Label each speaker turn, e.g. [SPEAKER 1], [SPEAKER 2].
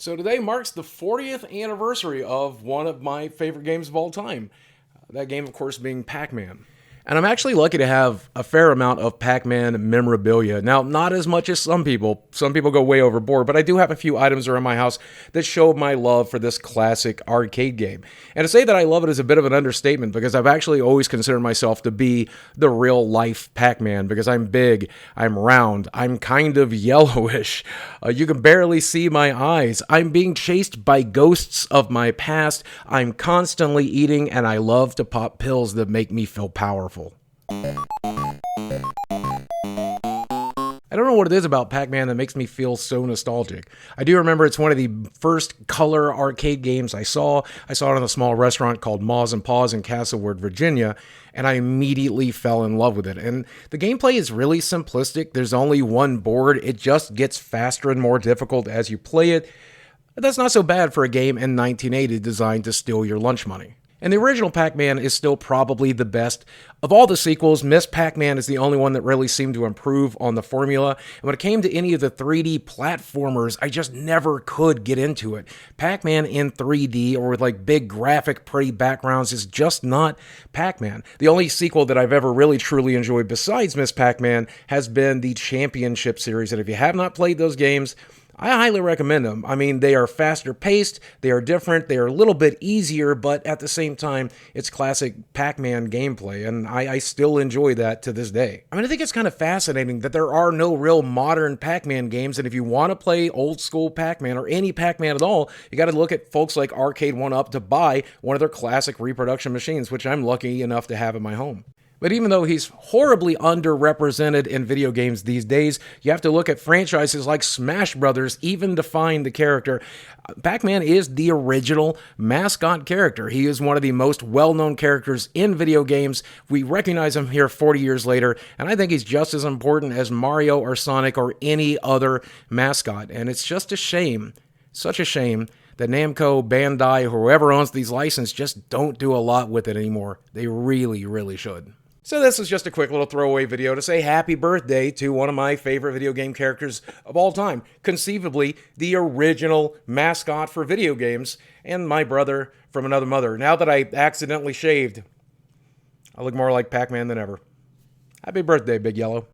[SPEAKER 1] So today marks the 40th anniversary of one of my favorite games of all time. That game, of course, being Pac-Man. And I'm actually lucky to have a fair amount of Pac-Man memorabilia. Now, not as much as some people. Some people go way overboard, but I do have a few items around my house that show my love for this classic arcade game. And to say that I love it is a bit of an understatement because I've actually always considered myself to be the real life Pac-Man because I'm big, I'm round, I'm kind of yellowish. You can barely see my eyes. I'm being chased by ghosts of my past. I'm constantly eating, and I love to pop pills that make me feel powerful. I don't know what it is about Pac-Man that makes me feel so nostalgic. I do remember it's one of the first color arcade games I saw. I saw it in a small restaurant called Ma's and Pa's in Castlewood, Virginia, and I immediately fell in love with it. And the gameplay is really simplistic. There's only one board. It just gets faster and more difficult as you play it. But that's not so bad for a game in 1980 designed to steal your lunch money. And the original Pac-Man is still probably the best. Of all the sequels, Miss Pac-Man is the only one that really seemed to improve on the formula. And when it came to any of the 3D platformers, I just never could get into it. Pac-Man in 3D or with like big graphic pretty backgrounds is just not Pac-Man. The only sequel that I've ever really truly enjoyed besides Miss Pac-Man has been the Championship series. And if you have not played those games, I highly recommend them. I mean, they are faster paced, they are different, they are a little bit easier, but at the same time, it's classic Pac-Man gameplay, and I still enjoy that to this day. I mean, I think it's kind of fascinating that there are no real modern Pac-Man games, and if you want to play old school Pac-Man or any Pac-Man at all, you got to look at folks like Arcade 1-Up to buy one of their classic reproduction machines, which I'm lucky enough to have in my home. But even though he's horribly underrepresented in video games these days, you have to look at franchises like Smash Brothers even to find the character. Pac-Man is the original mascot character. He is one of the most well-known characters in video games. We recognize him here 40 years later, and I think he's just as important as Mario or Sonic or any other mascot. And it's just a shame, such a shame, that Namco, Bandai, whoever owns these licenses just don't do a lot with it anymore. They really, really should. So this is just a quick little throwaway video to say happy birthday to one of my favorite video game characters of all time. Conceivably, the original mascot for video games, and my brother from another mother. Now that I accidentally shaved, I look more like Pac-Man than ever. Happy birthday, Big Yellow.